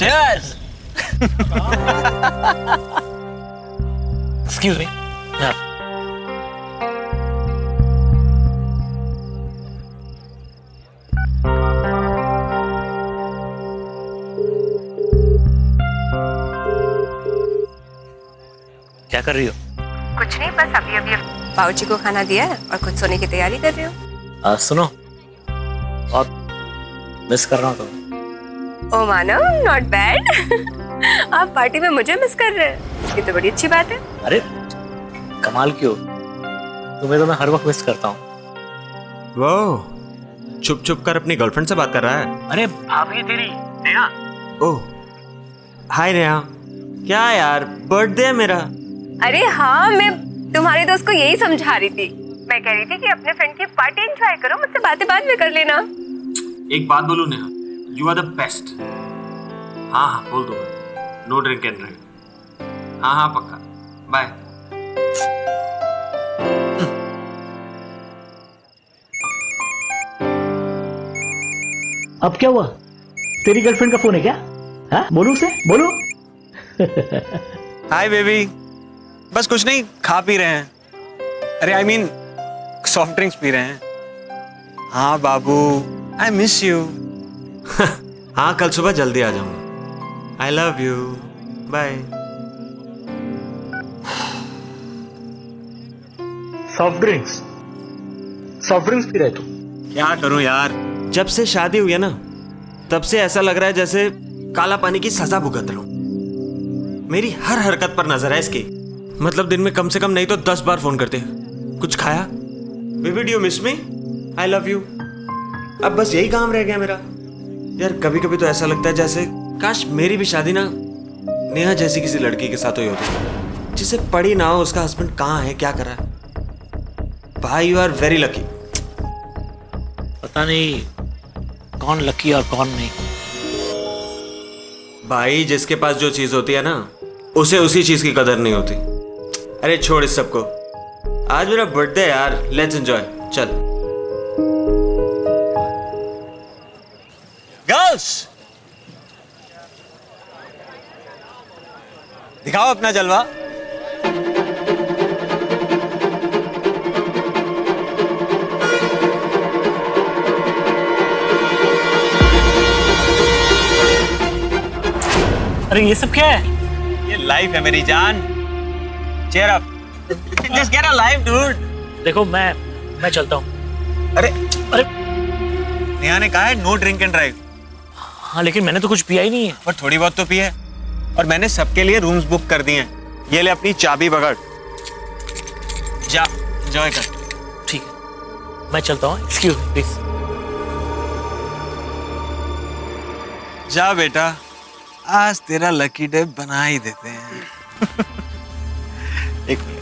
Cheers! Excuse me. Yeah. क्या कर रही हो? कुछ नहीं, बस अभी अभी बाबूजी को खाना दिया है और खुद सोने की तैयारी कर रही हूँ। सुनो, बहुत मिस कर रहा हूँ तुम्हें। ओ मानव, नॉट बैड। आप पार्टी में मुझे मिस कर रहे हैं, ये तो बड़ी अच्छी बात है। अरे कमाल क्यों, तुम्हें तो मैं हर वक्त मिस करता हूँ। वो छुप छुप कर अपनी गर्लफ्रेंड से बात कर रहा है। अरे भाभी तेरी नेहा। ओह हाय नेहा, क्या यार बर्थडे है मेरा। अरे हाँ, मैं तुम्हारे दोस्त को यही समझा रही थी। मैं कह रही थी कि अपने फ्रेंड की पार्टी एंजॉय करो, मुझसे बातें बाद में कर लेना। एक बात बोलूं Neha, you are the best. हाँ हाँ बोल दूंगा, नो ड्रिंक एंड ड्राइव। हाँ हाँ पक्का, बाय। अब क्या हुआ, तेरी गर्लफ्रेंड का फोन है क्या? हाँ बोलू उसे, बोलू। हाय बेबी, बस कुछ नहीं, खा पी रहे हैं। अरे आई मीन सॉफ्ट ड्रिंक्स पी रहे हैं। हाँ बाबू, आई मिस यू। हाँ कल सुबह जल्दी आ जाऊंगा। I love you, bye. Soft drinks पी रहे तू? क्या करूं यार, जब से शादी हुई है ना, तब से ऐसा लग रहा है जैसे काला पानी की सजा भुगत रहा हूं। मेरी हर हरकत पर नजर है इसकी। मतलब दिन में कम से कम नहीं तो 10 बार फोन करते, कुछ खाया, baby do you miss me, I love you. अब बस यही काम रह गया मेरा। यार कभी कभी तो ऐसा लगता है जैसे काश मेरी भी शादी ना नेहा जैसी किसी लड़की के साथ हुई होती, जिसे पड़ी ना हो उसका हस्बैंड कहाँ है, क्या कर रहा है। भाई यू आर वेरी लकी। पता नहीं कौन लकी और कौन नहीं। भाई जिसके पास जो चीज होती है ना, उसे उसी चीज की कदर नहीं होती। अरे छोड़ इस सबको, आज मेरा बर्थडे है यार, लेट्स एंजॉय, चल। गर्ल्स दिखाओ अपना जलवा। अरे ये सब क्या है? ये लाइफ है मेरी जान। Cheer up, just get a life dude. देखो मैं चलता हूँ। अरे अरे नेहा ने कहा है नो ड्रिंक एंड ड्राइव, हाँ लेकिन मैंने तो कुछ पिया ही नहीं है। पर थोड़ी बहुत तो पी है। और मैंने सबके लिए रूम्स बुक कर दिए हैं। ये ले अपनी चाबी पकड़, जा एंजॉय कर। ठीक है, मैं चलता हूँ। Excuse me please. जा बेटा, आज तेरा लकी डे बना ही देते हैं। एक minute.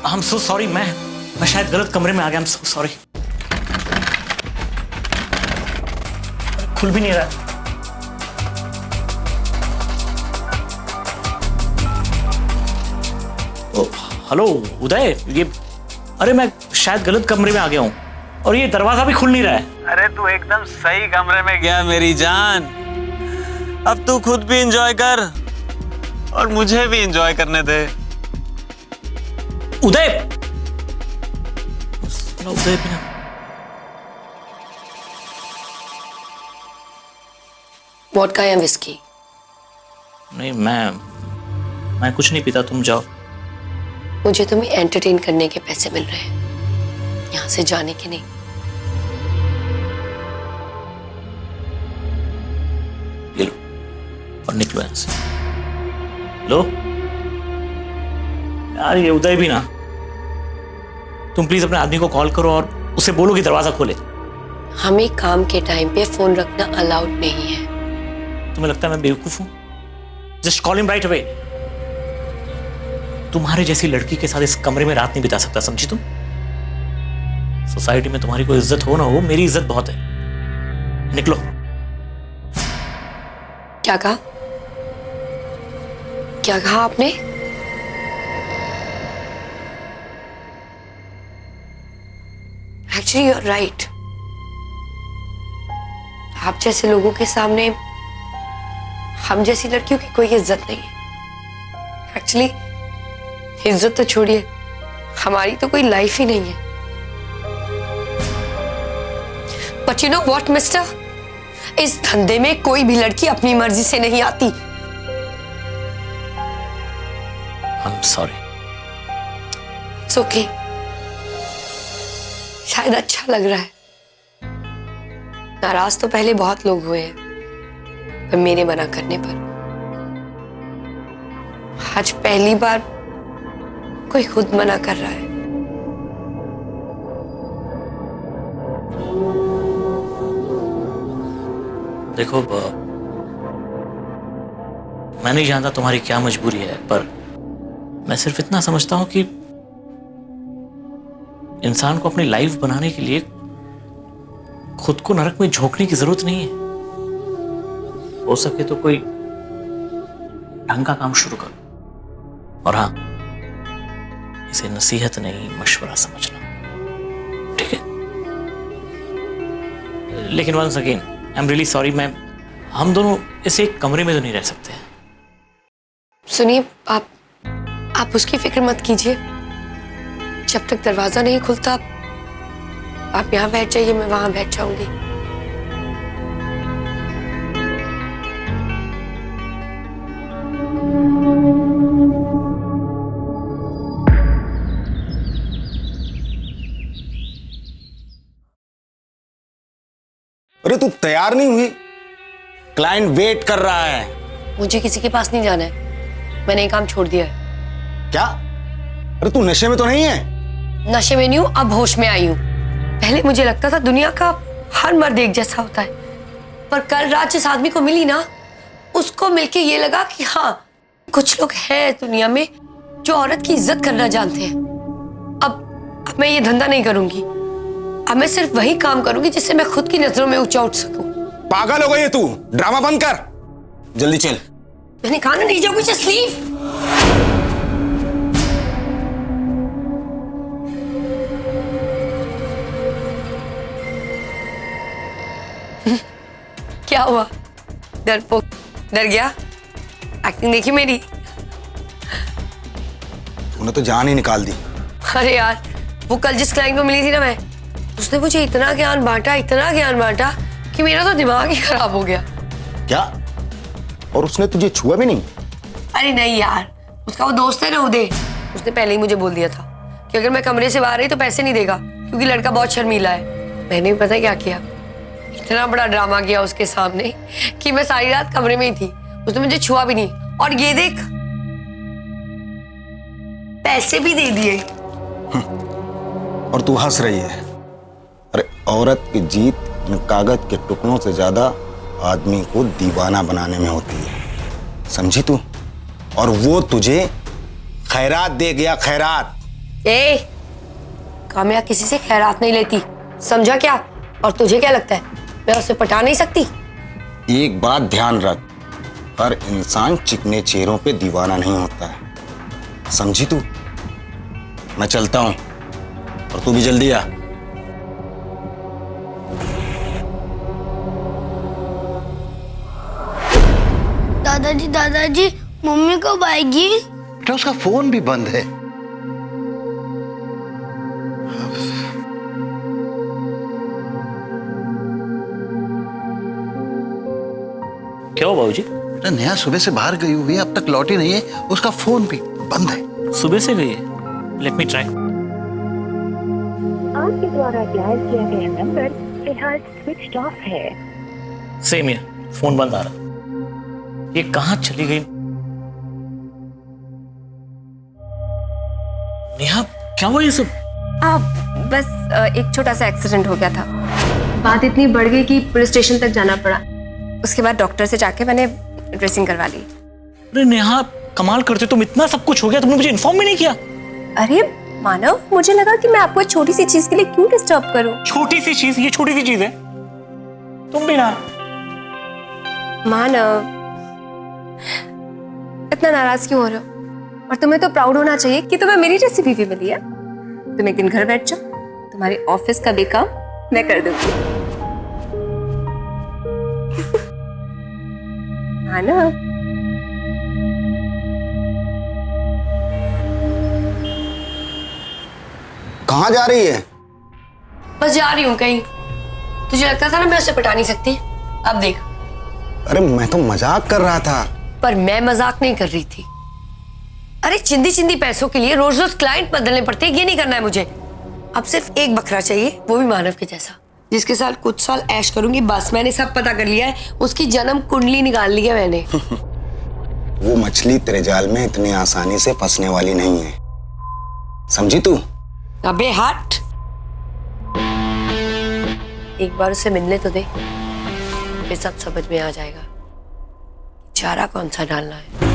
I am so sorry, मैं शायद गलत कमरे में आ गया। I am so sorry. खुल भी नहीं रहा। हेलो उदय, ये अरे मैं शायद गलत कमरे में आ गया हूँ और ये दरवाजा भी खुल नहीं रहा है। अरे तू एकदम सही कमरे में गया मेरी जान। अब तू खुद भी एंजॉय कर और मुझे भी एंजॉय करने दे। उदय, उदय भी ना। वोडका या विस्की? नहीं, मैं कुछ नहीं पीता, तुम जाओ। मुझे तुम्हें एंटरटेन करने के पैसे मिल रहे हैं, यहाँ से जाने के नहीं। ये लो और निकलो यहाँ से। लो यार, ये उदय भी ना। तुम प्लीज अपने आदमी को कॉल करो और उसे बोलो कि दरवाजा खोले। हमें काम के टाइम पे फोन रखना अलाउड नहीं है। तुम्हें लगता है मैं बेवकूफ हूं? Just call him right away. तुम्हारे जैसी लड़की के साथ इस कमरे में रात नहीं बिता सकता, समझी तुम? सोसाइटी में तुम्हारी कोई इज्जत हो ना हो, मेरी इज्जत बहुत है। निकलो। क्या कहा? क्या कहा आपने? Actually you are right. आप जैसे लोगों के सामने हम जैसी लड़कियों की कोई इज्जत नहीं है। एक्चुअली इज्जत तो छोड़िए, हमारी तो कोई लाइफ ही नहीं है। But you know what mister, इस धंधे में कोई भी लड़की अपनी मर्जी से नहीं आती। I'm sorry। It's okay। शायद अच्छा लग रहा है। नाराज तो पहले बहुत लोग हुए हैं, पर मेरे मना करने पर आज पहली बार कोई खुद मना कर रहा है। देखो, मैं नहीं जानता तुम्हारी क्या मजबूरी है, पर मैं सिर्फ इतना समझता हूं कि इंसान को अपनी लाइफ बनाने के लिए खुद को नरक में झोंकने की जरूरत नहीं है। हो सके तो कोई ढंग का काम शुरू करो। और हाँ, इसे नसीहत नहीं, मशवरा समझना, ठीक है? लेकिन once again I am really sorry. हम दोनों इस एक कमरे में तो नहीं रह सकते। सुनिए, आप उसकी फिक्र मत कीजिए। जब तक दरवाजा नहीं खुलता आप यहाँ बैठ जाइए, मैं वहां बैठ जाऊंगी। अरे तू तैयार नहीं हुई? क्लाइंट वेट कर रहा है। मुझे किसी के पास नहीं जाना है, मैंने ये काम छोड़ दिया है। क्या? अरे तू नशे में तो नहीं है? नशे में नहीं हूं, अब होश में आई हूं। पहले मुझे लगता था दुनिया का हर मर्द एक जैसा होता है, पर कल रात जिस आदमी को मिली ना, उसको मिलके ये लगा कि हाँ, कुछ लोग हैं दुनिया में जो औरत की इज्जत करना जानते हैं। अब मैं ये धंधा नहीं करूंगी। अब मैं सिर्फ वही काम करूंगी जिससे मैं खुद की नजरों में ऊंचा उठ सकूं। पागल हो गई है तू? ड्रामा बंद कर, जल्दी चल। मैंने कहा ना नहीं जाऊंगी, जस्ट लीव। क्या हुआ? डरपोक डर गया? एक्टिंग देखी मेरी? तूने तो जान ही निकाल दी। अरे यार, वो कल जिस क्लाइंट को मिली थी ना मैं, उसने मुझे इतना ज्ञान बांटा कि मेरा तो दिमाग ही खराब हो गया। क्या? और उसने तुझे छुआ भी नहीं? अरे नहीं यार, उसका वो दोस्त है ना उदय, उसने पहले ही मुझे बोल दिया था कि अगर मैं कमरे से बाहर आई तो पैसे नहीं देगा, क्योंकि लड़का बहुत शर्मीला है। मैंने भी पता क्या किया, इतना बड़ा ड्रामा किया उसके सामने कि मैं सारी रात कमरे में ही थी। उसने मुझे छुआ भी नहीं, और ये देख, पैसे भी दे दिए। और तू हंस रही है? अरे औरत की जीत इन कागज के टुकड़ों से ज्यादा आदमी को दीवाना बनाने में होती है, समझी तू? और वो तुझे खैरात दे गया, खैरात। कामया किसी से खैरात नहीं लेती, समझा क्या? और तुझे क्या लगता है मैं उसे पटा नहीं सकती? एक बात ध्यान रख, हर इंसान चिकने चेहरों पे दीवाना नहीं होता है, समझी तू? मैं चलता हूं और तू भी जल्दी आ। दादाजी मम्मी कब आएगी? बेटा उसका फोन भी बंद है। क्या हो बाबूजी? बेटा नेहा सुबह से बाहर गई हुई है, अब तक लौटी नहीं है, उसका फोन भी बंद है। सुबह से गई है? Let me try. आपके द्वारा डायल किया गया नंबर फिलहाल स्विच ऑफ है। सेम है, फोन बंद आ रहा। ये कहां चली गई? नेहा क्या हुआ ये सब? बस एक छोटा सा एक्सीडेंट हो गया था। बात इतनी बढ़ गई कि पुलिस स्टेशन तक जाना पड़ा। उसके बाद डॉक्टर से जाके मैंने ड्रेसिंग करवा ली। अरे नेहा, कमाल करते, तुम इतना सब कुछ हो गया, तुमने मुझे इन्फॉर्म भी नहीं किया। अरे मानव, मुझे लगा कि मैं आपको एक छोटी सी चीज के लिए क्यों डिस्टर्ब करूं। छोटी सी चीज, ये छोटी सी चीज है? तुम भी ना। मानव, इतना नाराज क्यों हो रहे हो? और तुम्हें तो प्राउड होना चाहिए कि तुम्हें मेरी जैसी बीवी मिली है। तुम एक दिन घर बैठ जाओ, तुम्हारे ऑफिस का भी काम मैं कर दूंगी। मानव, कहाँ जा रही है? बस जा रही हूँ कहीं। तुझे लगता था ना मैं उसे पटा नहीं सकती, अब देख। अरे मैं तो मजाक कर रहा था। पर मैं मजाक नहीं कर रही थी। अरे चिंदी चिंदी पैसों के लिए रोज रोज क्लाइंट बदलने पड़ते हैं, ये नहीं करना है मुझे। अब सिर्फ एक बकरा चाहिए, वो भी मानव के जैसा, जिसके साथ कुछ साल ऐश करूंगी। बस मैंने सब पता कर लिया है, उसकी जन्म कुंडली निकाल ली है मैंने। वो मछली तेरे जाल में इतनी आसानी से फंसने वाली नहीं है, समझी तू? अबे हट, एक बार उसे मिलने तो दे, फिर सब समझ में आ जाएगा चारा कौन सा डालना है।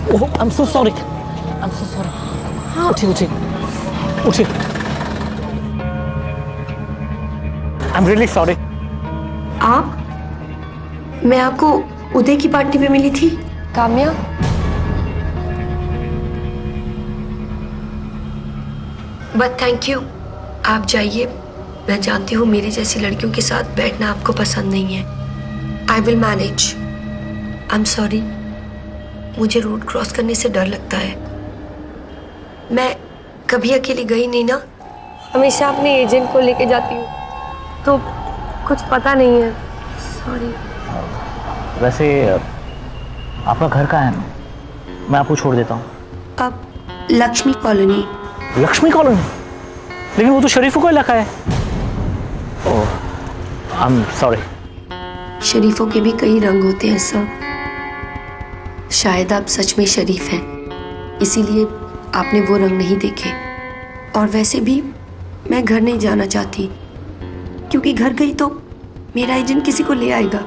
ओह, I'm so sorry. I'm so sorry. उठिए उठिए उठिए। I'm really sorry. आप? मैं आपको उदय की पार्टी पे मिली थी। काम्या, बट थैंक यू, आप जाइए। मैं जानती हूँ मेरी जैसी लड़कियों के साथ बैठना आपको पसंद नहीं है। I will manage. I am sorry, मुझे रोड क्रॉस करने से डर लगता है। मैं कभी अकेली गई नहीं ना, हमेशा अपने एजेंट को लेके जाती हूँ, तो कुछ पता नहीं है। सॉरी। वैसे आपका घर कहाँ है? मैं आपको छोड़ देता हूँ। अब लक्ष्मी कॉलोनी। लक्ष्मी कॉलोनी? लेकिन वो तो शरीफों का इलाका है। ओह, आई एम सॉरी। शरीफों के भी कई रंग होते हैं सर। शायद आप सच में शरीफ हैं, इसीलिए आपने वो रंग नहीं देखे। और वैसे भी मैं घर नहीं जाना चाहती, क्योंकि घर गई तो मेरा एजेंट किसी को ले आएगा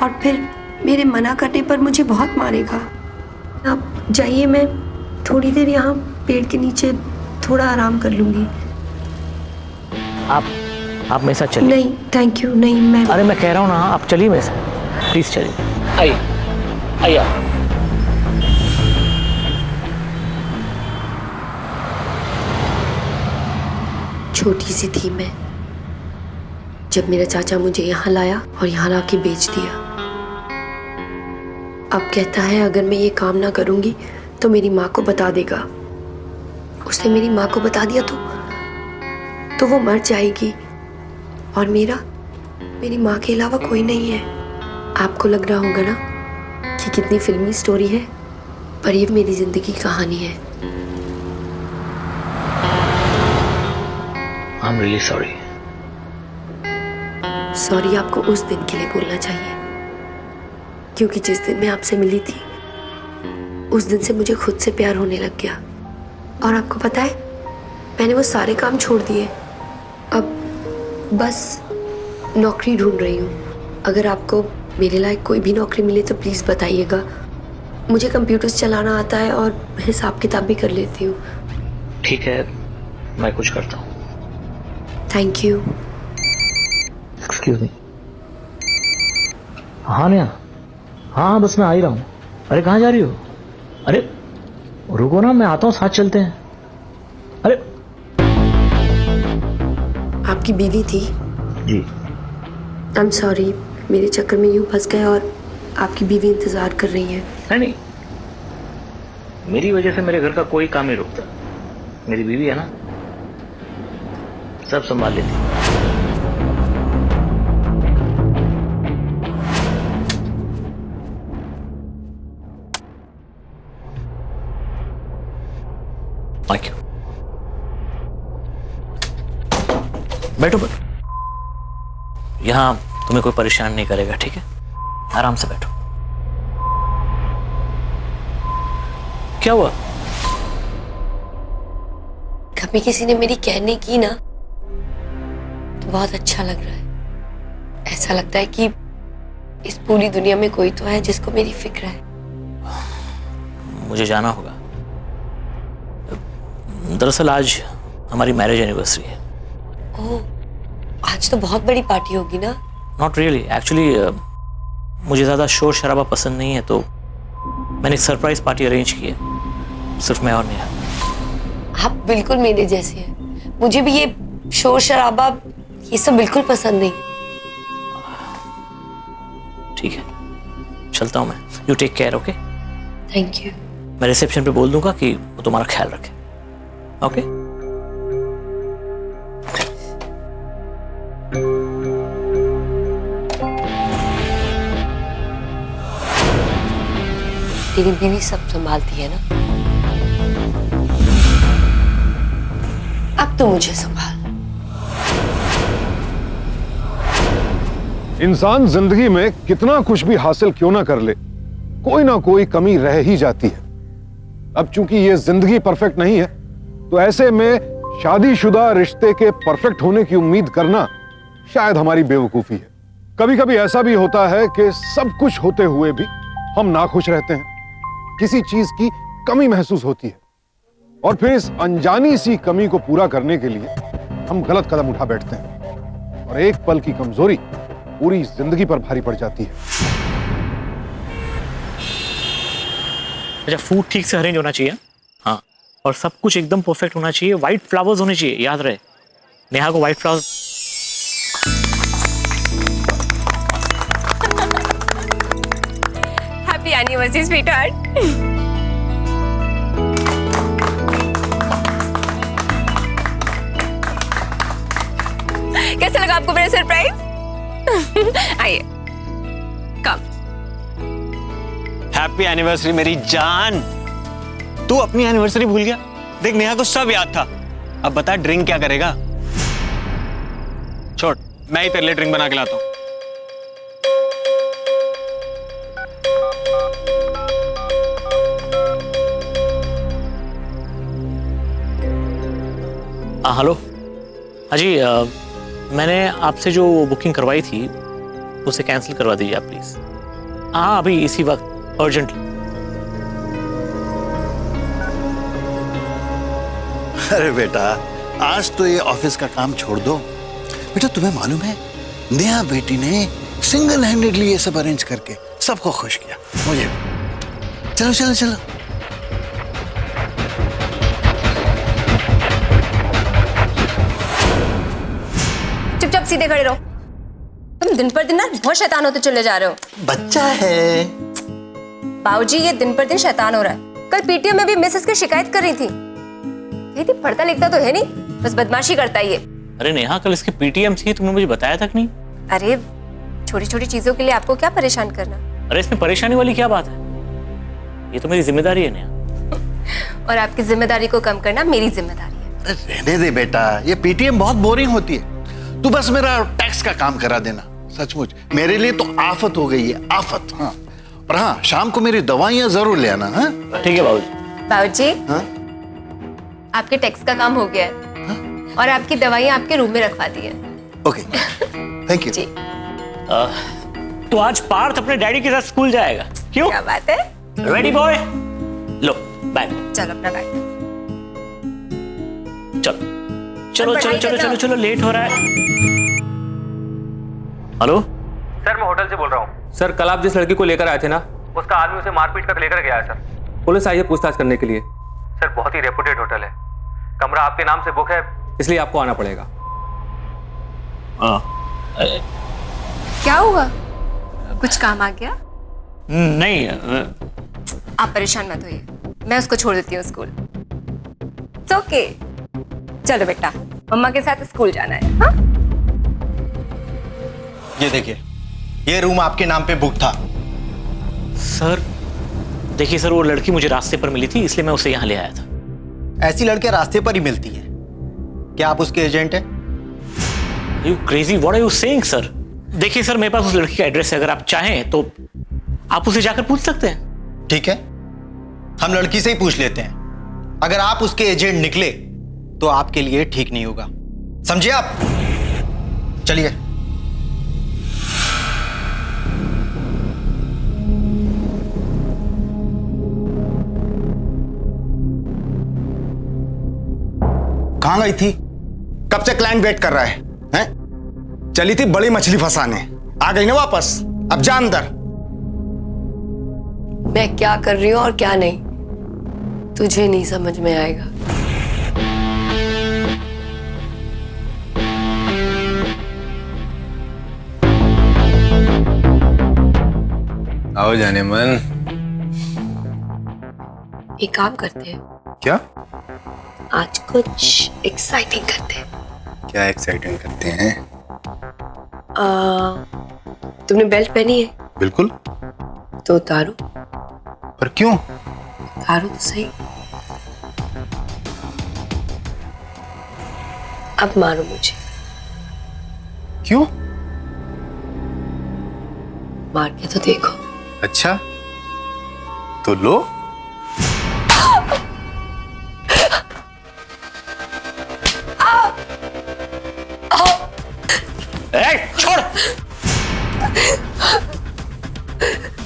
और फिर मेरे मना करने पर मुझे बहुत मारेगा। आप जाइए, मैं थोड़ी देर यहाँ पेड़ के नीचे थोड़ा आराम कर लूँगी। आप मेरे साथ चलिए। नहीं थैंक यू, नहीं मैं। अरे मैं कह रहा हूँ ना, आप चलिए मेरे साथ, प्लीज चलिए। आइए आइए आप। छोटी सी थी मैं जब मेरा चाचा मुझे यहाँ लाया और यहाँ लाके बेच दिया। अब कहता है अगर मैं ये काम ना करूँगी तो मेरी माँ को बता देगा। उसने मेरी माँ को बता दिया तो वो मर जाएगी और मेरी माँ के अलावा कोई नहीं है। आपको लग रहा होगा ना कि कितनी फिल्मी स्टोरी है, पर ये मेरी जिंदगी कहानी है। I'm really sorry. सॉरी आपको उस दिन के लिए बोलना चाहिए, क्योंकि जिस दिन मैं आपसे मिली थी उस दिन से मुझे खुद से प्यार होने लग गया। और आपको पता है, मैंने वो सारे काम छोड़ दिए, अब बस नौकरी ढूंढ रही हूँ। अगर आपको मेरे लायक कोई भी नौकरी मिले तो प्लीज़ बताइएगा। मुझे कंप्यूटर्स चलाना आता है और हिसाब किताब भी कर लेती हूँ। ठीक है, मैं कुछ करता हूँ। Thank you. Excuse me. हाँ नेहा, हाँ बस मैं आ ही रहा हूँ। अरे कहाँ जा रही हो? अरे रुको ना, मैं आता हूँ, साथ चलते हैं। अरे आपकी बीवी थी? जी। आई एम सॉरी, मेरे चक्कर में यूँ फंस गए और आपकी बीवी इंतज़ार कर रही है। नहीं, मेरी वजह से मेरे घर का कोई काम नहीं रुकता। मेरी बीवी है ना, सब संभाल लेती है। बैठो बैठो, यहां तुम्हें कोई परेशान नहीं करेगा, ठीक है? आराम से बैठो। क्या हुआ? कभी किसी ने मेरी कहने की ना तो बहुत अच्छा लग रहा है। ऐसा लगता है कि इस पूरी दुनिया में कोई तो है जिसको मेरी फिक्र है। मुझे जाना होगा। दरअसल आज हमारी मैरिज एनिवर्सरी है। ओह, आज तो बहुत बड़ी पार्टी होगी ना? नॉट रियली, एक्चुअली मुझे ज़्यादा शोर शराबा पसंद नहीं है, तो मैंने एक सरप्राइज पार्टी अरेंज की है, सिर्फ मैं और नेहा। आप बिल्कुल मेरे जैसे हैं। मुझे भी ये शोर शराबा ये सब बिल्कुल पसंद नहीं। ठीक है, चलता हूँ मैं। You take care, okay? Thank you. मैं रिसेप्शन पे बोल दूंगा कि वो तुम्हारा ख्याल रखे, ओके? तेरी बीवी सब संभालती है ना? अब तो मुझे संभाल। इंसान जिंदगी में कितना कुछ भी हासिल क्यों ना कर ले, कोई ना कोई कमी रह ही जाती है। अब चूंकि ये जिंदगी परफेक्ट नहीं है, तो ऐसे में शादीशुदा रिश्ते के परफेक्ट होने की उम्मीद करना शायद हमारी बेवकूफी है। कभी कभी ऐसा भी होता है कि सब कुछ होते हुए भी हम नाखुश रहते हैं, किसी चीज की कमी महसूस होती है, और फिर इस अनजानी सी कमी को पूरा करने के लिए हम गलत कदम उठा बैठते हैं, और एक पल की कमजोरी पूरी जिंदगी पर भारी पड़ जाती है। अच्छा, फूड ठीक से अरेंज होना चाहिए, हाँ, और सब कुछ एकदम परफेक्ट होना चाहिए। व्हाइट फ्लावर्स होने चाहिए, याद रहे। नेहा को white flowers. Happy anniversary sweetheart. कैसा लगा आपको मेरा सरप्राइज? आइए, कम। हैप्पी एनिवर्सरी मेरी जान। तू अपनी एनिवर्सरी भूल गया? देख, नेहा को सब याद था। अब बता ड्रिंक क्या करेगा? छोड़, मैं ही तेरे लिए ड्रिंक बना के लाता हूं। हेलो। हाँ जी, मैंने आपसे जो बुकिंग करवाई थी उसे कैंसिल करवा दीजिए आप प्लीज। हाँ, अभी इसी वक्त अर्जेंटली। अरे बेटा, आज तो ये ऑफिस का काम छोड़ दो। बेटा, तुम्हें मालूम है नेहा बेटी ने सिंगल हैंडेडली ये सब अरेंज करके सबको खुश किया, मुझे भी। चलो चलो चलो। चुपचाप सीधे खड़े रहो। तुम दिन पर दिन ना बहुत शैतान होते चले जा रहे हो। बच्चा है। बाबूजी, ये दिन पर दिन शैतान हो रहा है। कल पीटीएम में भी मिस इसकी शिकायत कर रही थी। ये थी, पढ़ता लिखता तो है नहीं, बस बदमाशी करता है ये। अरे नेहा, कल इसके पीटीएम थी, तुमने मुझे बताया तक नहीं। अरे छोटी छोटी चीजों के लिए आपको क्या परेशान करना। अरे इसमें परेशानी वाली क्या बात है? ये तो मेरी जिम्मेदारी है नेहा। और आपकी जिम्मेदारी को कम करना मेरी जिम्मेदारी है। अरे रहने दे बेटा, ये पीटीएम बहुत बोरिंग होती है। तू बस मेरा टैक्स का काम करा देना। सचमुच मेरे लिए तो आफत हो गई है, आफत। हाँ, और हाँ, शाम को मेरी दवाइयां जरूर ले आना। हाँ ठीक है बाबूजी। बाबूजी, हाँ? आपके टैक्स का काम हो गया है। हाँ? और आपकी दवाइयां आपके रूम में रखवा दी है। Okay, thank you. जी। तो आज पार्थ अपने डैडी के साथ स्कूल जाएगा, क्यों? क्या बात है? रेडी बॉय, लो बैग। चलो अपना बैग। चलो चलो चलो चलो चलो चलो, लेट हो रहा है। हेलो सर, मैं होटल से बोल रहा हूँ। सर, कल आप जिस लड़की को लेकर आए थे ना, उसका आदमी उसे मारपीट कर लेकर गया है सर। पुलिस आई है पूछताछ करने के लिए। सर, बहुत ही रेपुटेड होटल है, कमरा आपके नाम से बुक है, इसलिए आपको आना पड़ेगा। क्या हुआ? कुछ काम आ गया? नहीं। आप परेशान मत होइए, मैं उसको छोड़ देती हूँ स्कूल। It's okay। चलो बेटा, मम्मा के साथ स्कूल जाना है। हाँ? ये देखिए, ये रूम आपके नाम पे बुक था। सर देखिए सर, वो लड़की मुझे रास्ते पर मिली थी, इसलिए मैं उसे यहाँ ले आया था। ऐसी लड़के रास्ते पर ही मिलती है। क्या आप उसके एजेंट हैं? You crazy? What are you saying, sir? देखिए सर, मेरे पास उस लड़की का एड्रेस है, अगर आप चाहें तो आप उसे जाकर पूछ सकते हैं। ठीक है, हम लड़की से ही पूछ लेते हैं। अगर आप उसके एजेंट निकले तो आपके लिए ठीक नहीं होगा, समझे आप? चलिए। कहां गई थी? कब से क्लाइंट वेट कर रहा है? हैं? चली थी बड़ी मछली फंसाने, आ गई ना वापस। अब जा अंदर। मैं क्या कर रही हूँ और क्या नहीं तुझे नहीं समझ में आएगा। आओ जाने मन। एक काम करते हैं, क्या? आज कुछ एक्साइटिंग करते हैं। क्या एक्साइटिंग करते हैं? तुमने बेल्ट पहनी है? बिल्कुल। तो उतारो। पर क्यों? उतारो तो सही। अब मारो मुझे। क्यों? मार के तो देखो। अच्छा तो लो। छोड़।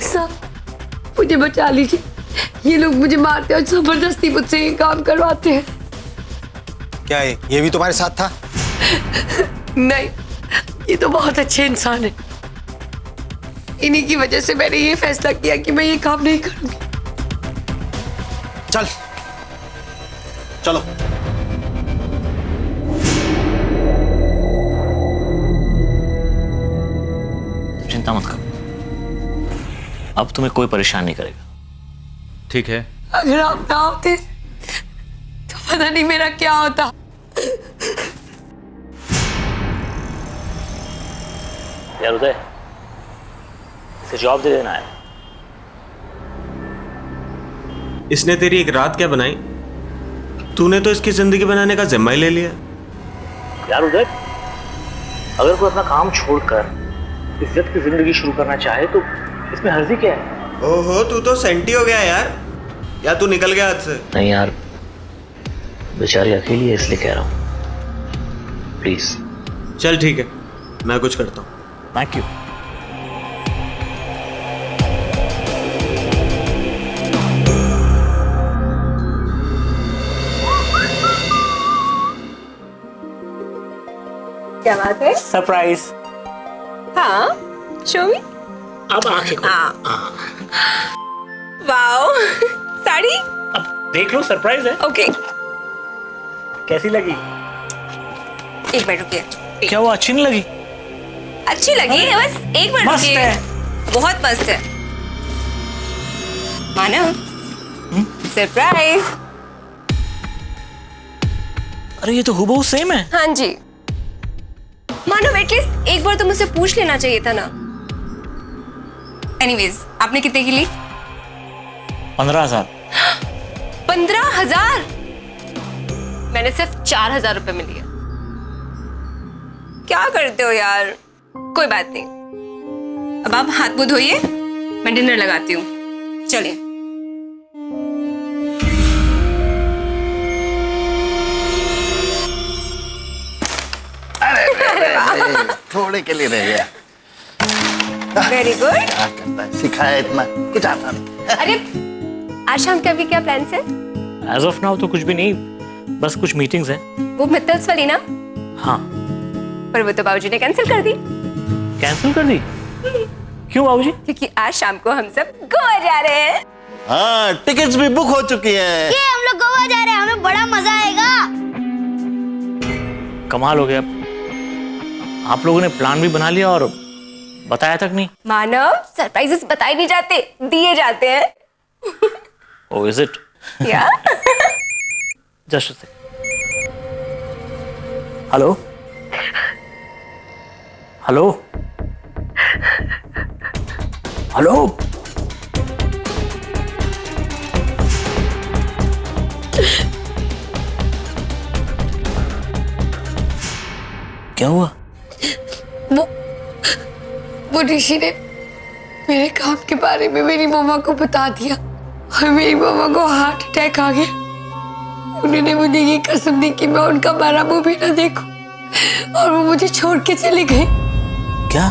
सब मुझे बचा लीजिए, ये लोग मुझे मारते और जबरदस्ती मुझसे ये काम करवाते हैं। क्या है ये भी तुम्हारे साथ था? नहीं, ये तो बहुत अच्छे इंसान है। इन्हीं की वजह से मैंने ये फैसला किया कि मैं ये काम नहीं करूंगी। चल चलो। चिंता मत करो, अब तुम्हें कोई परेशान नहीं करेगा। ठीक है। अगर आप ना होते तो पता नहीं मेरा क्या होता। यार उदय, इसे जॉब दे देना है। इसने तेरी एक रात क्या बनाई? तूने तो इसकी जिंदगी बनाने का जिम्मा ही ले लिया। यार उदय, अगर कोई अपना काम छोड़कर इज्जत की जिंदगी शुरू करना चाहे तो इसमें हर्जी क्या है? ओहो, तू तो सेंटी हो गया यार। या तू निकल गया हाथ से? नहीं यार, बेचारी अकेली है इसलिए कह रहा हूं, प्लीज। चल ठीक है, मैं कुछ करता हूँ। Thank you. क्या बात है? सरप्राइज। हाँ, शो मी। अब आंखें खोलो। वाओ, साड़ी। अब देख लो, सरप्राइज है। ओके, कैसी लगी? एक मिनट रुकिए। क्या वो अच्छी नहीं लगी? अच्छी लगी है, बस एक मिनट मस्त रुकिए। है। बहुत मस्त है। मानव, सरप्राइज। अरे ये तो हूबहू सेम है। हाँ जी। मानव, एटलीस्ट एक बार तो मुझसे पूछ लेना चाहिए था ना। एनीवेज, आपने कितने की ली? 15,000। 15,000? मैंने सिर्फ 4,000 रुपए में लिया। क्या करते हो यार? कोई बात नहीं, अब आप हाथ मुंह धोइए, मैं डिनर लगाती हूँ। चलिए। थोड़े के लिए रह गया। Very good. क्या करता है, सिखाया इतना, कुछ आता नहीं। अरे आज शाम के आपके क्या प्लान्स हैं? एज ऑफ नाउ तो कुछ भी नहीं, बस कुछ मीटिंग्स हैं। वो मित्तल्स वाली ना? हाँ। पर वो तो बाबूजी ने कैंसिल कर दी। कैंसिल कर दी? क्यों बाबूजी? क्योंकि आज शाम को हम सब गोवा जा रहे हैं। हाँ, टिकट्स भी बुक हो चुकी है। ये हम लोग गोवा जा रहे हैं, हमें बड़ा मजा आएगा। कमाल हो गया, आप लोगों ने प्लान भी बना लिया और बताया तक नहीं। मानव, सरप्राइजेस बताए नहीं जाते, दिए जाते हैं। Oh, is it? Yeah. Just a second. Hello? Hello? Hello? क्या हुआ? वो ऋषि ने मेरे काम के बारे में मेरी मम्मा को बता दिया और मेरी मम्मा को हार्ट अटैक आ गया। उन्होंने मुझे ये कसम दी कि मैं उनका मरा मुंह भी ना देखूं। और वो मुझे छोड़ के चली गई। क्या?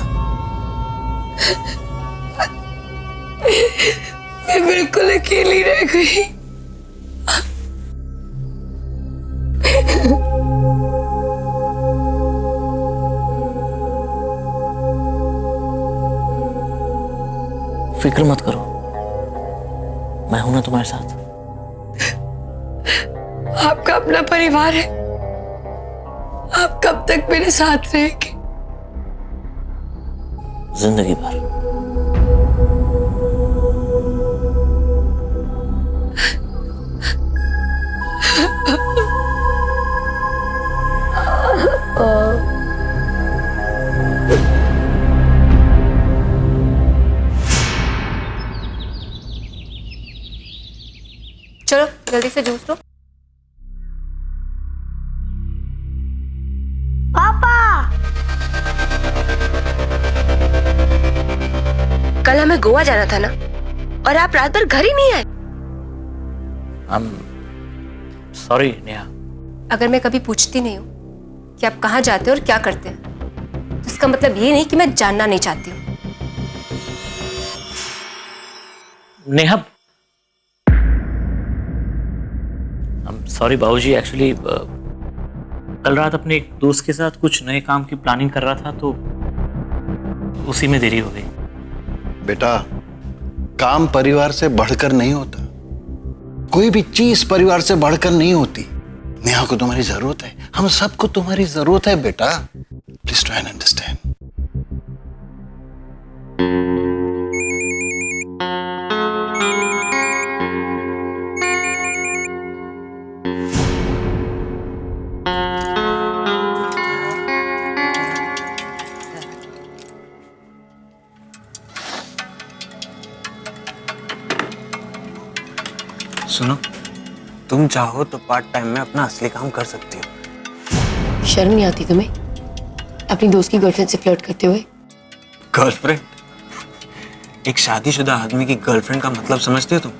मैं बिल्कुल अकेली रह गई। फिक्र मत करो, मैं हूं ना तुम्हारे साथ। आपका अपना परिवार है, आप कब तक मेरे साथ रहेंगे? जिंदगी भर। चलो जल्दी से जूस लो। कल हमें गोवा जाना था ना, और आप रात भर घर ही नहीं आए। सॉरी नेहा। अगर मैं कभी पूछती नहीं हूँ कि आप कहाँ जाते हो और क्या करते हैं, तो इसका मतलब ये नहीं कि मैं जानना नहीं चाहती हूँ। नेहा, सॉरी बाबूजी, एक्चुअली कल रात अपने एक दोस्त के साथ कुछ नए काम की प्लानिंग कर रहा था, तो उसी में देरी हो गई। बेटा, काम परिवार से बढ़कर नहीं होता, कोई भी चीज परिवार से बढ़कर नहीं होती। नेहा को तुम्हारी जरूरत है, हम सबको तुम्हारी जरूरत है बेटा। Please try and understand. सुनो, तुम चाहो तो पार्ट टाइम में अपना असली काम कर सकती हो। शर्म नहीं आती तुम्हें अपनी दोस्त की गर्लफ्रेंड से फ्लर्ट करते हुए? गर्लफ्रेंड? एक शादीशुदा आदमी की गर्लफ्रेंड का मतलब समझते हो तुम?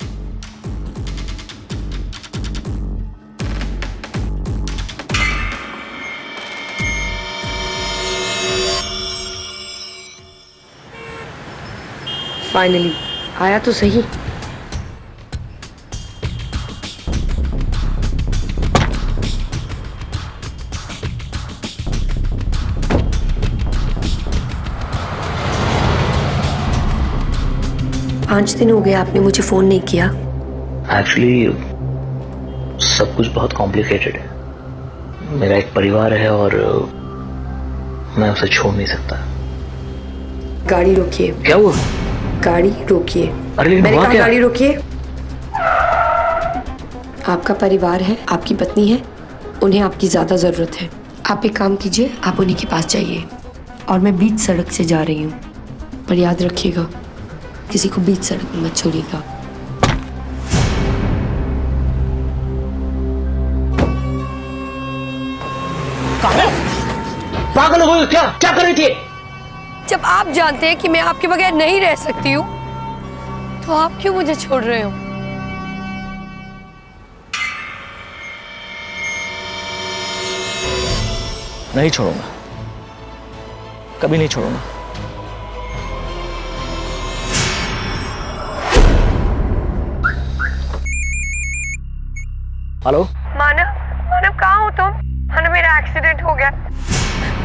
फाइनली आया तो सही। पाँच दिन हो गए आपने मुझे फोन नहीं किया। एक्चुअली सब कुछ बहुत कॉम्प्लिकेटेड है। मेरा एक परिवार है और मैं उसे छोड़ नहीं सकता। गाड़ी रोकिए। क्या हुआ? गाड़ी रोकिए। अरे लेकिन मैंने हुआ कहा क्या? गाड़ी रोकिए। आपका परिवार है, आपकी पत्नी है, उन्हें आपकी ज्यादा जरूरत है। आप एक काम कीजिए, आप उन्हीं के पास जाइए। और मैं बीच सड़क से जा रही हूँ, पर याद रखिएगा किसी को बीच सड़क में मत छोड़िएगा। पागल हो गई क्या? क्या कर रही थी? जब आप जानते हैं कि मैं आपके बगैर नहीं रह सकती हूँ, तो आप क्यों मुझे छोड़ रहे हो? नहीं छोड़ूंगा, कभी नहीं छोड़ूंगा। हेलो मानव, मानव कहाँ हो तुम? मानव, मेरा एक्सीडेंट हो गया,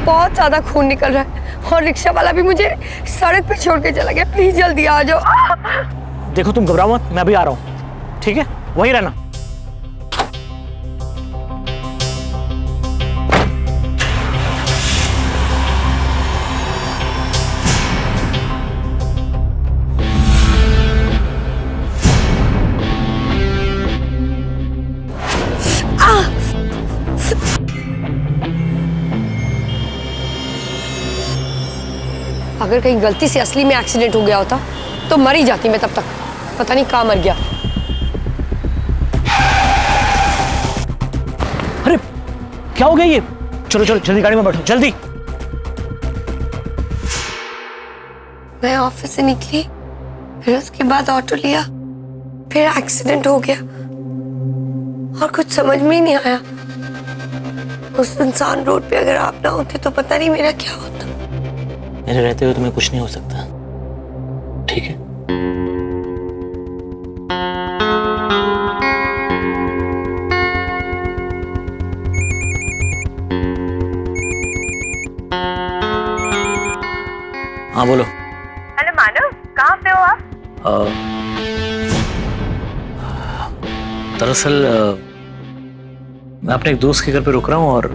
बहुत ज्यादा खून निकल रहा है और रिक्शा वाला भी मुझे सड़क पे छोड़ के चला गया। प्लीज जल्दी आ जाओ। देखो तुम घबराओ मत, मैं अभी आ रहा हूँ, ठीक है? वहीं रहना। अगर कहीं गलती से असली में एक्सीडेंट हो गया होता तो मर ही जाती मैं तब तक। पता नहीं कहाँ मर गया। अरे क्या हो गया ये? चलो चलो जल्दी गाड़ी में बैठो, जल्दी। मैं ऑफिस से निकली, फिर उसके बाद ऑटो लिया, फिर एक्सीडेंट हो गया और कुछ समझ में ही नहीं आया। उस इंसान रोड पे अगर आप ना होते तो पता नहीं मेरा क्या होता। मेरे रहते हुए तुम्हें कुछ नहीं हो सकता, ठीक है? हाँ बोलो। हेलो मानव, कहाँ पे हो आप? दरअसल मैं अपने एक दोस्त के घर पे रुक रहा हूँ और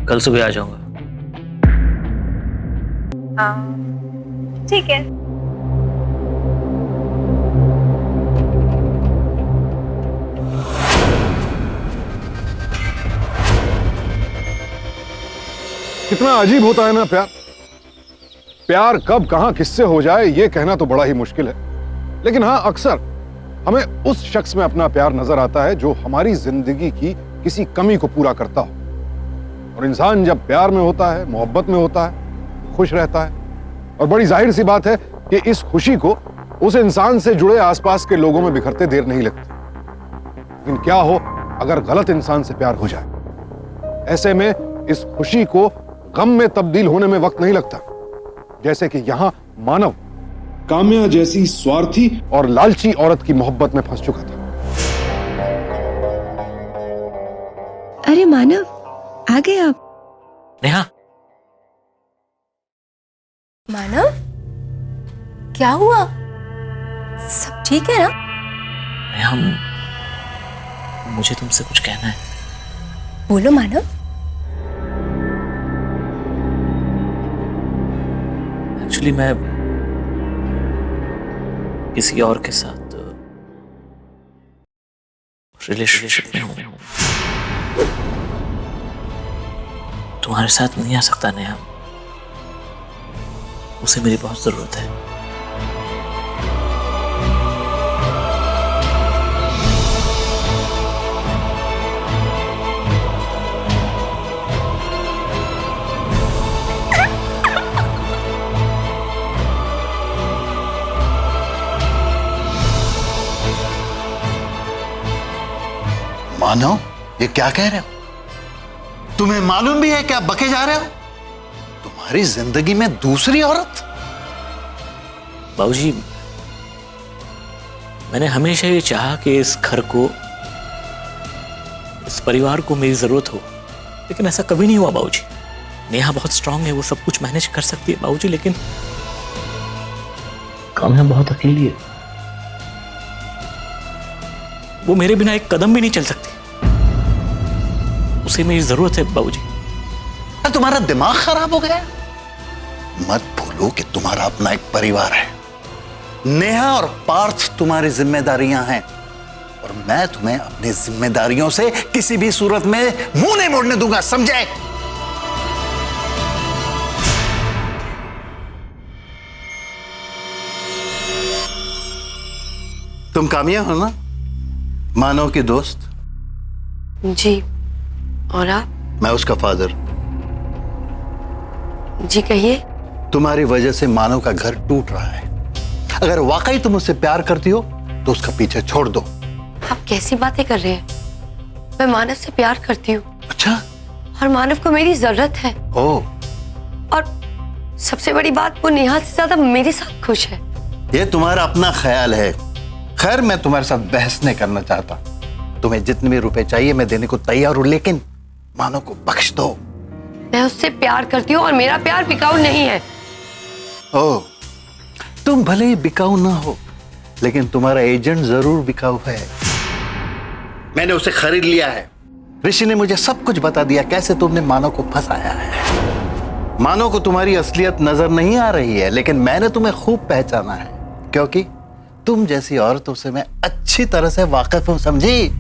कल सुबह आ जाऊंगा। ठीक है। कितना अजीब होता है ना प्यार। प्यार कब कहां किससे हो जाए ये कहना तो बड़ा ही मुश्किल है, लेकिन हाँ अक्सर हमें उस शख्स में अपना प्यार नजर आता है जो हमारी जिंदगी की किसी कमी को पूरा करता हो। और इंसान जब प्यार में होता है, मोहब्बत में होता है, खुश रहता है। और बड़ी जाहिर सी बात है कि इस खुशी को उस इंसान से जुड़े आसपास के लोगों में बिखरते देर नहीं लगती। लेकिन क्या हो अगर गलत इंसान से प्यार हो जाए? ऐसे में इस खुशी को गम में तब्दील होने में वक्त नहीं लगता। जैसे कि यहां मानव काम्या जैसी स्वार्थी और लालची औरत की मोहब्बत में फंस चुका था। अरे मानव, आ गए आप? नेहा। मानव, क्या हुआ? सब ठीक है ना? नेहा, मुझे तुमसे कुछ कहना है। बोलो मानव। एक्चुअली मैं किसी और के साथ रिलेशनशिप में हूं। तुम्हारे साथ नहीं आ सकता नेहा, उसे मेरी बहुत जरूरत है। मानो, ये क्या कह रहे हो? तुम्हें मालूम भी है कि आप बके जा रहे हो? तुम्हारी जिंदगी में दूसरी औरत? बाबूजी, मैंने हमेशा ये चाहा कि इस घर को, इस परिवार को मेरी जरूरत हो, लेकिन ऐसा कभी नहीं हुआ बाबूजी। नेहा बहुत स्ट्रांग है, वो सब कुछ मैनेज कर सकती है बाबूजी, लेकिन काम्या बहुत अकेली है। वो मेरे बिना एक कदम भी नहीं चल सकती। उसे मेरी जरूरत है बाबूजी। तुम्हारा दिमाग खराब हो गया? मत भूलो कि तुम्हारा अपना एक परिवार है। नेहा और पार्थ तुम्हारी जिम्मेदारियां हैं और मैं तुम्हें अपनी जिम्मेदारियों से किसी भी सूरत में मुंह नहीं मोड़ने दूंगा, समझे? तुम काम्या हो ना, मानव की दोस्त? जी। और आप? मैं उसका फादर। जी कहिए। तुम्हारी वजह से मानव का घर टूट रहा है। अगर वाकई तुम उससे प्यार करती हो तो उसका पीछे छोड़ दो। आप कैसी बातें कर रहे हैं? मैं मानव से प्यार करती हूँ। अच्छा? और मानव को मेरी जरूरत है। ओह। और सबसे बड़ी बात, वो नेहा से ज्यादा मेरे साथ खुश है। ये तुम्हारा अपना ख्याल है। खैर, मैं तुम्हारे साथ बहस नहीं करना चाहता। तुम्हें जितने भी रुपए चाहिए मैं देने को तैयार हूं, लेकिन मानव को बख्श दो। मैं उससे प्यार करती हूँ और मेरा प्यार बिकाऊ नहीं है। ओह, तुम भले ही बिकाऊ ना हो, लेकिन तुम्हारा एजेंट जरूर बिकाऊ है। मैंने उसे खरीद लिया है। ऋषि ने मुझे सब कुछ बता दिया कैसे तुमने मानव को फंसाया है। मानव को तुम्हारी असलियत नजर नहीं आ रही है, लेकिन मैंने तुम्हें खूब पहचाना है, क्योंकि तुम जैसी औरतों से मैं अच्छी तरह से वाकिफ हूं, समझी?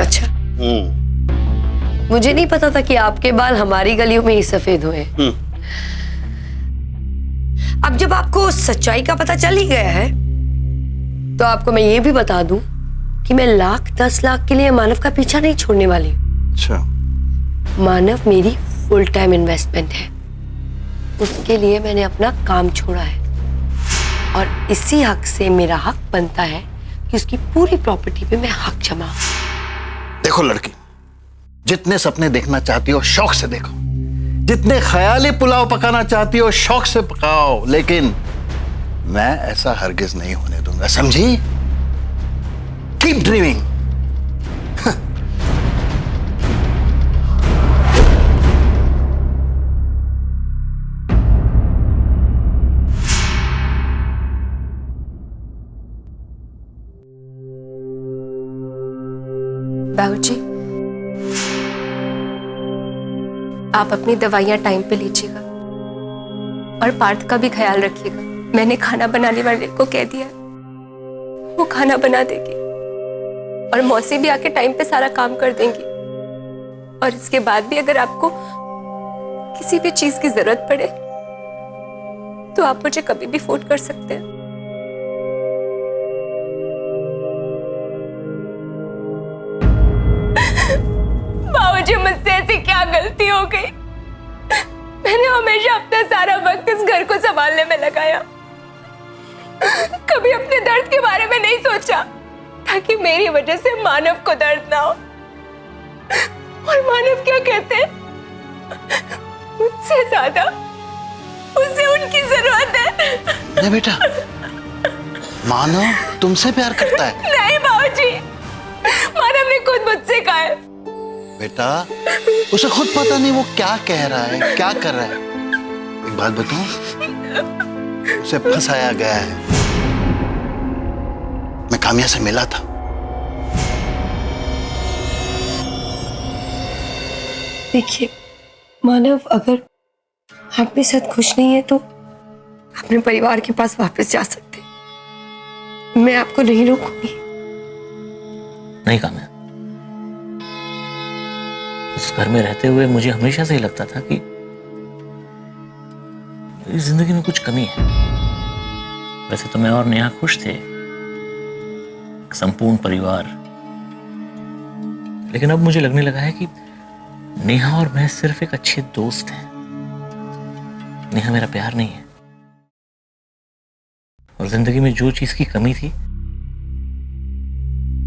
अच्छा। मुझे नहीं पता था कि आपके बाल हमारी गलियों में ही सफेद हुए। अब जब आपको सच्चाई का पता चल ही गया है, तो आपको मैं ये भी बता दूं कि मैं 1,10 लाख के लिए मानव का पीछा नहीं छोड़ने वाली। अच्छा। मानव मेरी फुल टाइम इन्वेस्टमेंट है। उसके लिए मैंने अपना काम छोड़ा है और इसी हक से मेरा हक बनता है कि उसकी पूरी प्रॉपर्टी पे मैं हक जमाऊं। देखो लड़की, जितने सपने देखना चाहती हो शौक से देखो, जितने ख्याली पुलाव पकाना चाहती हो शौक से पकाओ, लेकिन मैं ऐसा हरगिज नहीं होने दूंगा, समझी? Keep dreaming. बाबूजी, आप अपनी दवाइयां टाइम पे लीजिएगा और पार्थ का भी ख्याल रखिएगा। मैंने खाना बनाने वाले को कह दिया, वो खाना बना देगी और मौसी भी आके टाइम पे सारा काम कर देंगी। और इसके बाद भी अगर आपको किसी भी चीज की जरूरत पड़े तो आप मुझे कभी भी फोन कर सकते हैं। बाबूजी, मुझसे ऐसी क्या गलती हो गई? मैंने हमेशा अपना सारा वक्त इस घर को संभालने में लगाया, कभी अपने दर्द के बारे में नहीं सोचा ताकि मेरी वजह से मानव को दर्द ना हो। और मानव क्या कहते हैं, मुझसे ज्यादा उसे उनकी जरूरत है। नहीं बेटा, मानव तुमसे प्यार करता है। नहीं बाबूजी, मानव ने खुद मुझसे कहा है। बेटा, उसे खुद पता नहीं वो क्या कह रहा है, क्या कर रहा है। एक बात बताऊं, उसे फंसाया गया है। मैं कामिया से मिला था। देखिए मानव, अगर आप मेरे साथ खुश नहीं है तो अपने परिवार के पास वापस जा सकते हैं। मैं आपको नहीं रोकूंगी। नहीं काम्या, इस घर में रहते हुए मुझे हमेशा से ही लगता था कि मेरी जिंदगी में कुछ कमी है। वैसे तो मैं और नेहा खुश थे, एक संपूर्ण परिवार, लेकिन अब मुझे लगने लगा है कि नेहा और मैं सिर्फ एक अच्छे दोस्त हैं। नेहा मेरा प्यार नहीं है, और जिंदगी में जो चीज की कमी थी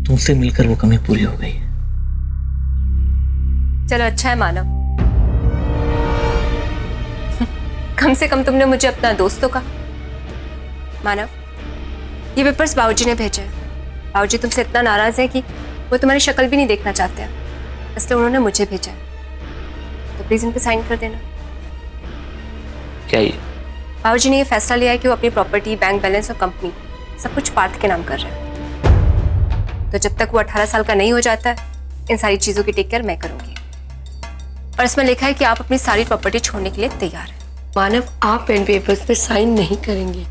तुमसे मिलकर वो कमी पूरी हो गई है। चलो अच्छा है मानव, कम से कम तुमने मुझे अपना दोस्त तो कहा। मानव, ये पेपर्स बाबूजी ने भेजे हैं। बाबूजी तुमसे इतना नाराज है कि वो तुम्हारी शक्ल भी नहीं देखना चाहते हैं, इसलिए उन्होंने मुझे भेजा है। तो प्लीज इन पे साइन कर देना। क्या ये? बाबूजी ने ये फैसला लिया है कि वो अपनी प्रॉपर्टी, बैंक बैलेंस और कंपनी सब कुछ पार्थ के नाम कर रहे हैं। तो जब तक वो 18 साल का नहीं हो जाता है, इन सारी चीजों की टेक केयर मैं करूंगी। और इसमें लिखा है कि आप अपनी सारी प्रॉपर्टी छोड़ने के लिए तैयार हैं। मानव, आप इन पेपर्स पे साइन नहीं करेंगे।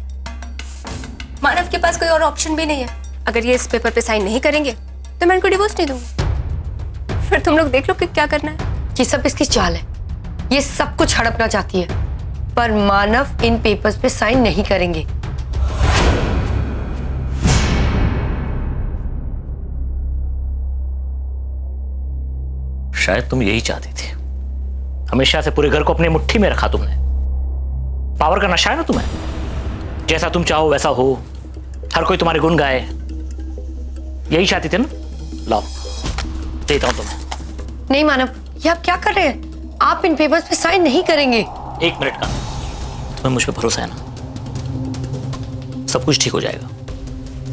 मानव के पास कोई और ऑप्शन भी नहीं है। अगर ये इस पेपर पे साइन नहीं करेंगे तो मैं इनको डिवोर्स नहीं दूंगी। फिर तुम लोग देख लो कि क्या करना है। ये सब इसकी चाल है, ये सब कुछ हड़पना चाहती है, पर मानव इन पेपर्स पे साइन नहीं करेंगे। शायद तुम यही चाहती थी, हमेशा से पूरे घर को अपने मुट्ठी में रखा तुमने। पावर का नशा है ना तुम्हें, जैसा तुम चाहो वैसा हो, हर कोई तुम्हारे गुण गाए। यही चाहती थी ना? लाओ, देता हूं तुम्हें। नहीं मानव, ये आप क्या कर रहे हैं? आप इन पेपर्स पे साइन नहीं करेंगे। एक मिनट का, तुम्हें मुझ पे भरोसा है ना? सब कुछ ठीक हो जाएगा।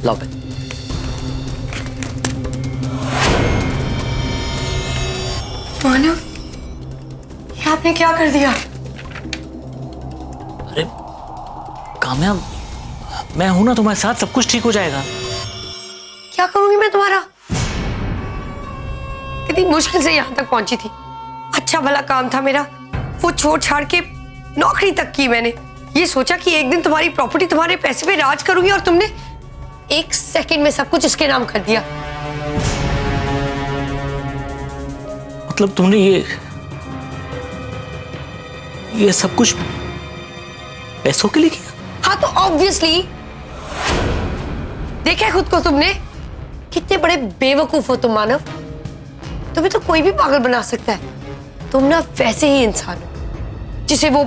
लाओ पे। मानव, ये आपने क्या कर दिया? अरे काम्या, मैं हूं ना तुम्हारे साथ, सब कुछ ठीक हो जाएगा। क्या करूंगी मैं तुम्हारा? कितनी मुश्किल से यहां तक पहुंची थी। अच्छा भला काम था मेरा, वो छोड़ छाड़ के नौकरी तक की मैंने। ये सोचा कि एक दिन तुम्हारी प्रॉपर्टी, तुम्हारे पैसे पे राज करूंगी, और तुमने एक सेकंड में सब कुछ उसके नाम कर दिया। मतलब तुमने ये सब कुछ पैसों के लिए किया? हाँ तो ऑब्वियसली, देखा है खुद को तुमने? कितने बड़े बेवकूफ हो तुम मानव। तुम्हें तो कोई भी पागल बना सकता है। तुम ना वैसे ही इंसान हो जिसे वो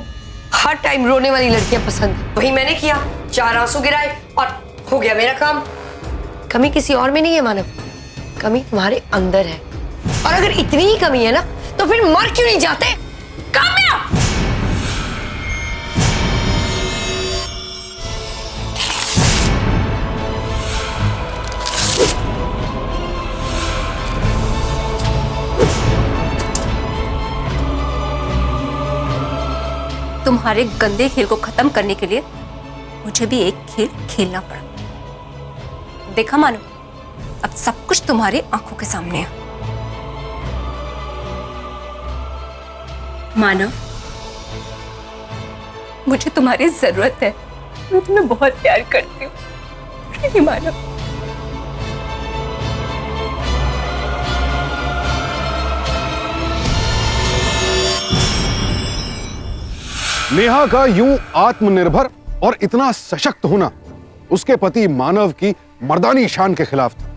हर टाइम रोने वाली लड़कियां पसंद है। वही मैंने किया, 4 आंसू गिराए और हो गया मेरा काम। कमी किसी और में नहीं है मानव, कमी तुम्हारे अंदर है। और अगर इतनी ही कमी है ना तो फिर मर क्यों नहीं जाते? काम्या! तुम्हारे गंदे खेल को खत्म करने के लिए मुझे भी एक खेल खेलना पड़ा। देखा मानो, अब सब कुछ तुम्हारे आंखों के सामने है। मानव, मुझे तुम्हारी जरूरत है। मैं तुम्हें बहुत प्यार करती हूँ। नहीं मानव। नेहा का यूं आत्मनिर्भर और इतना सशक्त होना उसके पति मानव की मर्दानी शान के खिलाफ था।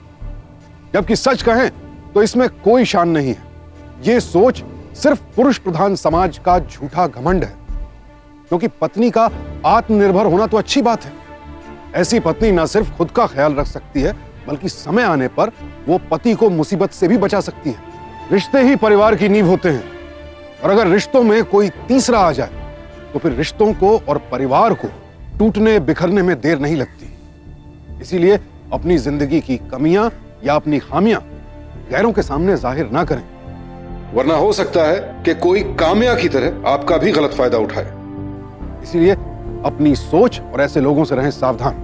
जबकि सच कहें तो इसमें कोई शान नहीं है। यह सोच सिर्फ पुरुष प्रधान समाज का झूठा घमंड है। क्योंकि पत्नी का आत्मनिर्भर होना तो अच्छी बात है। ऐसी पत्नी न सिर्फ खुद का ख्याल रख सकती है बल्कि समय आने पर वो पति को मुसीबत से भी बचा सकती है। रिश्ते ही परिवार की नींव होते हैं और अगर रिश्तों में कोई तीसरा आ जाए तो फिर रिश्तों को और परिवार को टूटने बिखरने में देर नहीं लगती। इसीलिए अपनी जिंदगी की कमियां या अपनी खामियां गैरों के सामने जाहिर ना करें, वरना हो सकता है कि कोई काम्या की तरह आपका भी गलत फायदा उठाए। इसीलिए अपनी सोच और ऐसे लोगों से रहें सावधान,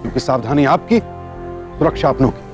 क्योंकि सावधानी आपकी, सुरक्षा अपनों की।